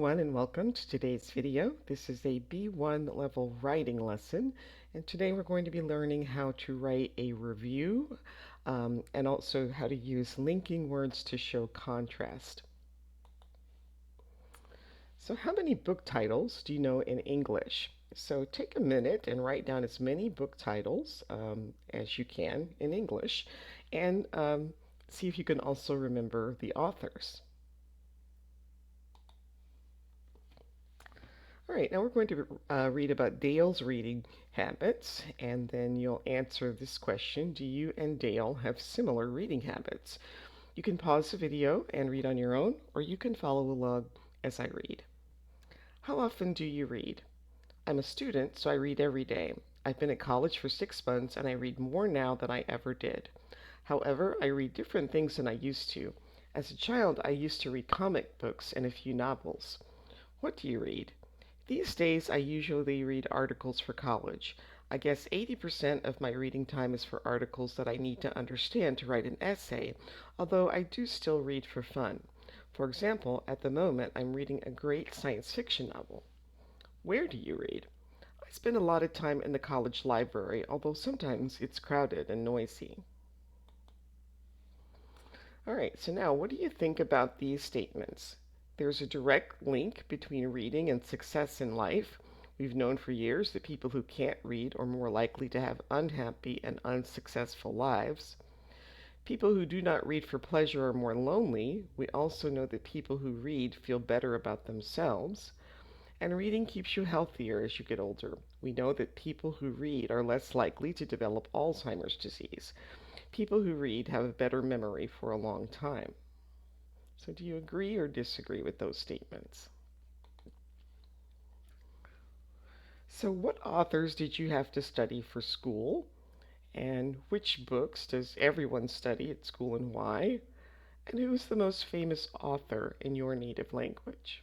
everyone, and welcome to today's video. This is a B1 level writing lesson, and today we're going to be learning how to write a review and also how to use linking words to show contrast. So how many book titles do you know in English? So take a minute and write down as many book titles as you can in English, and see if you can also remember the authors. All right, now we're going to read about Dale's reading habits, and then you'll answer this question. Do you and Dale have similar reading habits? You can pause the video and read on your own, or you can follow along as I read. How often do you read? I'm a student, so I read every day. I've been at college for 6 months, and I read more now than I ever did. However, I read different things than I used to. As a child, I used to read comic books and a few novels. What do you read? These days, I usually read articles for college. I guess 80% of my reading time is for articles that I need to understand to write an essay, although I do still read for fun. For example, at the moment, I'm reading a great science fiction novel. Where do you read? I spend a lot of time in the college library, although sometimes it's crowded and noisy. All right, so now what do you think about these statements? There's a direct link between reading and success in life. We've known for years that people who can't read are more likely to have unhappy and unsuccessful lives. People who do not read for pleasure are more lonely. We also know that people who read feel better about themselves. And reading keeps you healthier as you get older. We know that people who read are less likely to develop Alzheimer's disease. People who read have a better memory for a long time. So do you agree or disagree with those statements? So what authors did you have to study for school? And which books does everyone study at school and why? And who is the most famous author in your native language?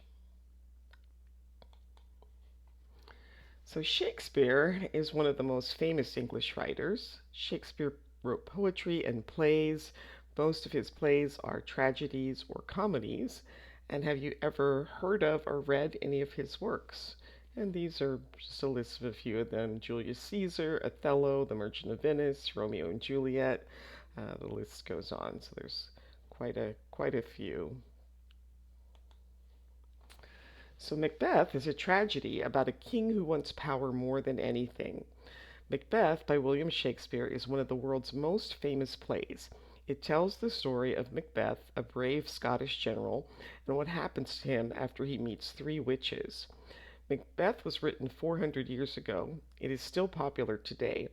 So Shakespeare is one of the most famous English writers. Shakespeare wrote poetry and plays. Most of his plays are tragedies or comedies. And have you ever heard of or read any of his works? And these are just a list of a few of them: Julius Caesar, Othello, The Merchant of Venice, Romeo and Juliet. The list goes on, so there's quite a few. So Macbeth is a tragedy about a king who wants power more than anything. Macbeth by William Shakespeare is one of the world's most famous plays. It tells the story of Macbeth, a brave Scottish general, and what happens to him after he meets three witches. Macbeth was written 400 years ago. It is still popular today.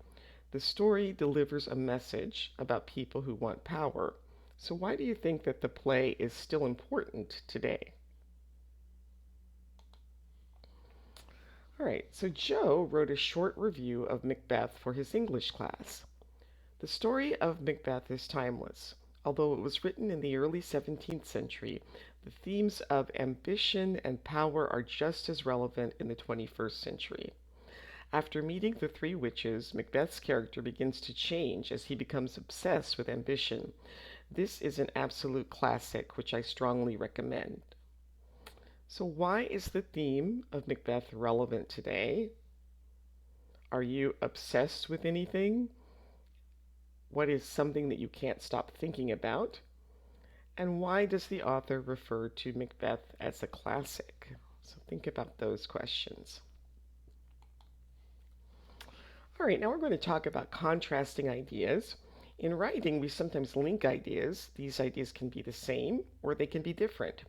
The story delivers a message about people who want power. So why do you think that the play is still important today? All right, so Joe wrote a short review of Macbeth for his English class. The story of Macbeth is timeless. Although it was written in the early 17th century, the themes of ambition and power are just as relevant in the 21st century. After meeting the three witches, Macbeth's character begins to change as he becomes obsessed with ambition. This is an absolute classic, which I strongly recommend. So why is the theme of Macbeth relevant today? Are you obsessed with anything? What is something that you can't stop thinking about? And why does the author refer to Macbeth as a classic? So think about those questions. All right, now we're going to talk about contrasting ideas. In writing, we sometimes link ideas. These ideas can be the same or they can be different.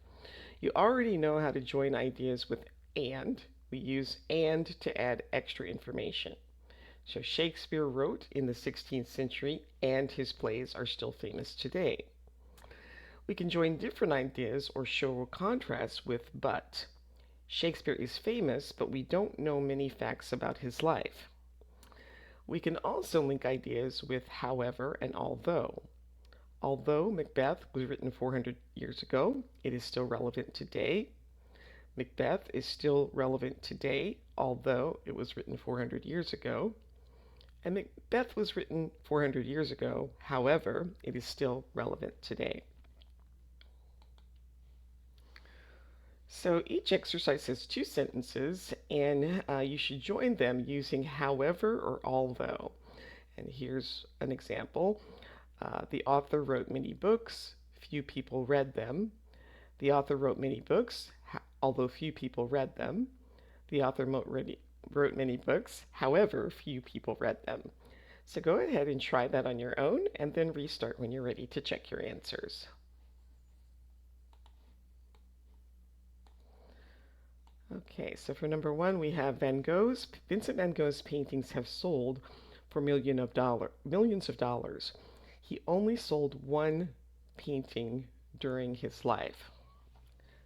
You already know how to join ideas with and. We use and to add extra information. So Shakespeare wrote in the 16th century, and his plays are still famous today. We can join different ideas or show contrast with but. Shakespeare is famous, but we don't know many facts about his life. We can also link ideas with however and although. Although Macbeth was written 400 years ago, it is still relevant today. Macbeth is still relevant today, although it was written 400 years ago. And Macbeth was written 400 years ago, however, it is still relevant today. So each exercise has two sentences, and you should join them using however or although. And here's an example. The author wrote many books, few people read them. The author wrote many books, although few people read them. The author wrote many books, however, few people read them. So go ahead and try that on your own, and then restart when you're ready to check your answers. Okay, so for number one, we have Van Gogh's. Vincent van Gogh's paintings have sold for millions of dollars. He only sold one painting during his life.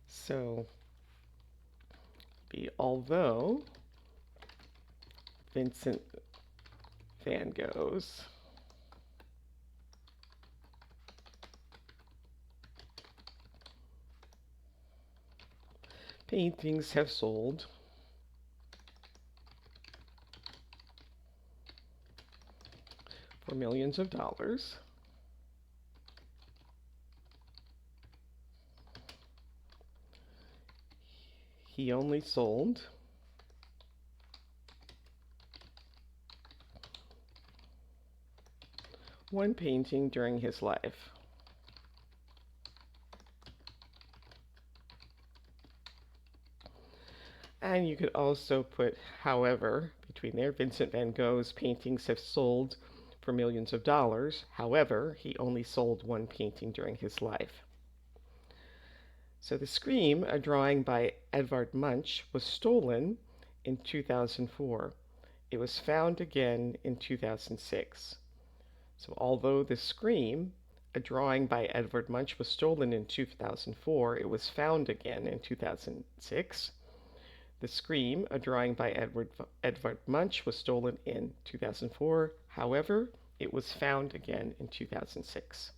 So, although Vincent van Gogh's paintings have sold for millions of dollars, he only sold one painting during his life. And you could also put however between there. Vincent van Gogh's paintings have sold for millions of dollars. However, he only sold one painting during his life. So The Scream, a drawing by Edvard Munch, was stolen in 2004. It was found again in 2006. So although The Scream, a drawing by Edvard Munch, was stolen in 2004, it was found again in 2006. The Scream, a drawing by Edvard Munch, was stolen in 2004. However, it was found again in 2006.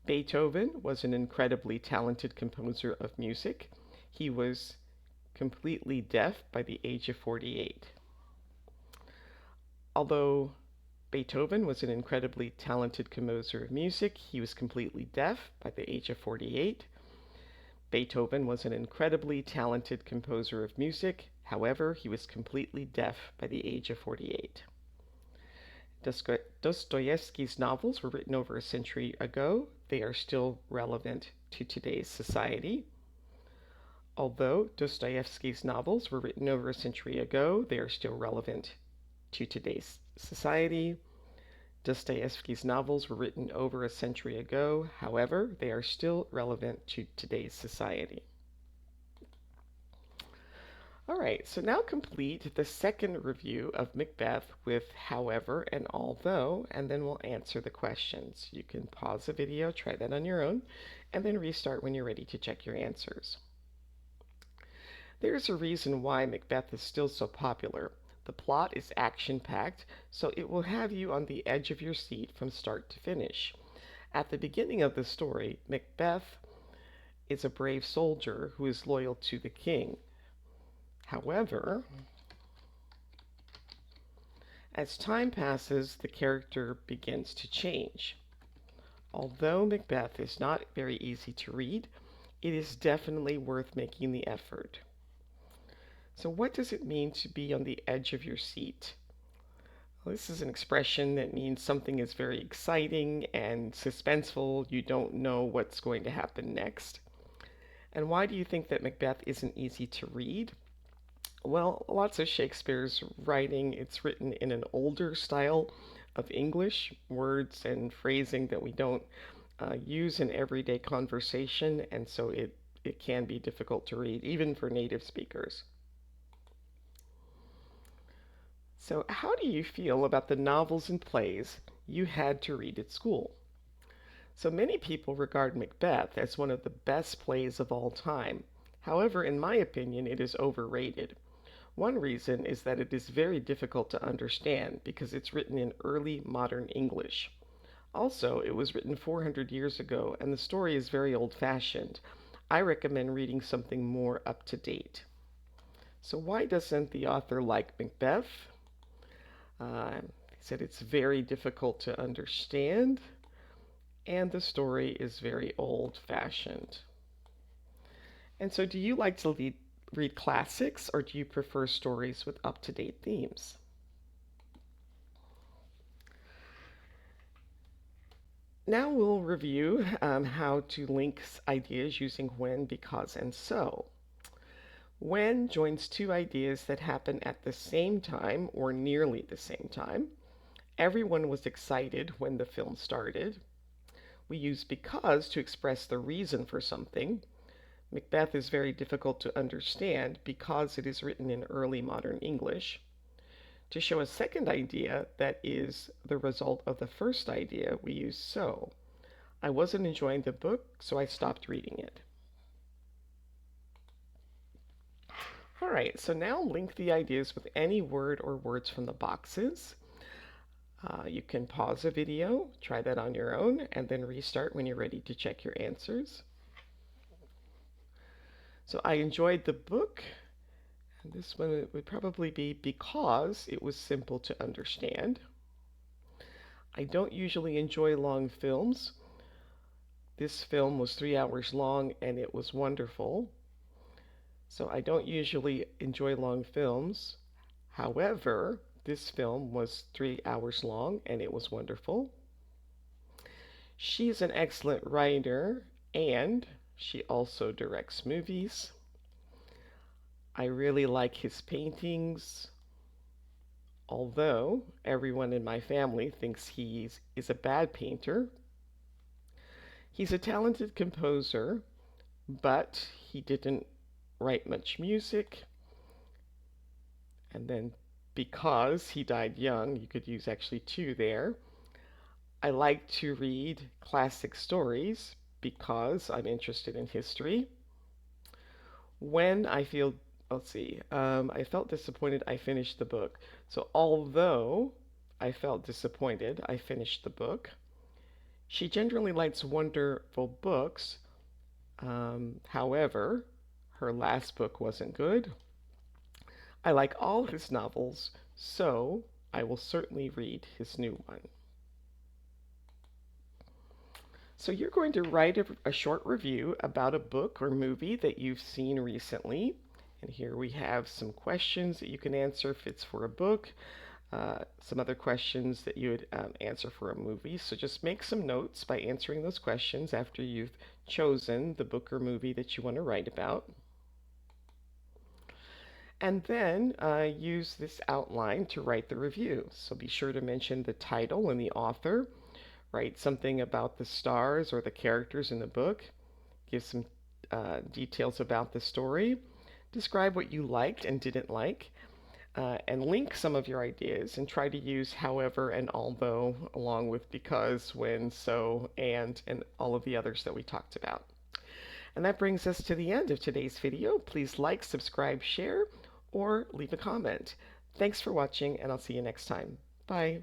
Beethoven was an incredibly talented composer of music. He was completely deaf by the age of 48. Although Beethoven was an incredibly talented composer of music, he was completely deaf by the age of 48. Beethoven was an incredibly talented composer of music. However, he was completely deaf by the age of 48. Dostoevsky's novels were written over a century ago. They are still relevant to today's society. Although Dostoevsky's novels were written over a century ago, they are still relevant to today's society. Dostoevsky's novels were written over a century ago. However, they are still relevant to today's society. All right, so now complete the second review of Macbeth with however and although, and then we'll answer the questions. You can pause the video, try that on your own, and then restart when you're ready to check your answers. There's a reason why Macbeth is still so popular. The plot is action-packed, so it will have you on the edge of your seat from start to finish. At the beginning of the story, Macbeth is a brave soldier who is loyal to the king. However, as time passes, the character begins to change. Although Macbeth is not very easy to read, it is definitely worth making the effort. So what does it mean to be on the edge of your seat? Well, this is an expression that means something is very exciting and suspenseful. You don't know what's going to happen next. And why do you think that Macbeth isn't easy to read? Well, lots of Shakespeare's writing, it's written in an older style of English, words and phrasing that we don't use in everyday conversation, and so it can be difficult to read, even for native speakers. So, how do you feel about the novels and plays you had to read at school? So, many people regard Macbeth as one of the best plays of all time. However, in my opinion, it is overrated. One reason is that it is very difficult to understand because it's written in early modern English. Also, it was written 400 years ago and the story is very old-fashioned. I recommend reading something more up to date. So why doesn't the author like Macbeth? He said it's very difficult to understand and the story is very old-fashioned. And so, do you like to read classics or do you prefer stories with up to date themes? Now we'll review how to link ideas using when, because, and so. When joins two ideas that happen at the same time or nearly the same time. Everyone was excited when the film started. We use because to express the reason for something. Macbeth is very difficult to understand because it is written in early modern English. To show a second idea that is the result of the first idea, we use so. I wasn't enjoying the book, so I stopped reading it. All right, so now link the ideas with any word or words from the boxes. You can pause the video, try that on your own, and then restart when you're ready to check your answers. So I enjoyed the book. And this one would probably be because it was simple to understand. I don't usually enjoy long films. This film was 3 hours long and it was wonderful. So I don't usually enjoy long films. However, this film was 3 hours long and it was wonderful. She's an excellent writer and she also directs movies. I really like his paintings, although everyone in my family thinks he is a bad painter. He's a talented composer, but he didn't write much music. And then because he died young, you could use actually two there. I like to read classic stories because I'm interested in history. When I feel, let's see, I felt disappointed, I finished the book. So although I felt disappointed, I finished the book. She generally likes wonderful books. However, her last book wasn't good. I like all his novels, so I will certainly read his new one. So you're going to write a short review about a book or movie that you've seen recently. And here we have some questions that you can answer if it's for a book, some other questions that you would answer for a movie. So just make some notes by answering those questions after you've chosen the book or movie that you want to write about. And then use this outline to write the review. So be sure to mention the title and the author. Write something about the stars or the characters in the book. Give some details about the story. Describe what you liked and didn't like. And link some of your ideas and try to use however and although along with because, when, so, and all of the others that we talked about. And that brings us to the end of today's video. Please like, subscribe, share, or leave a comment. Thanks for watching, and I'll see you next time. Bye.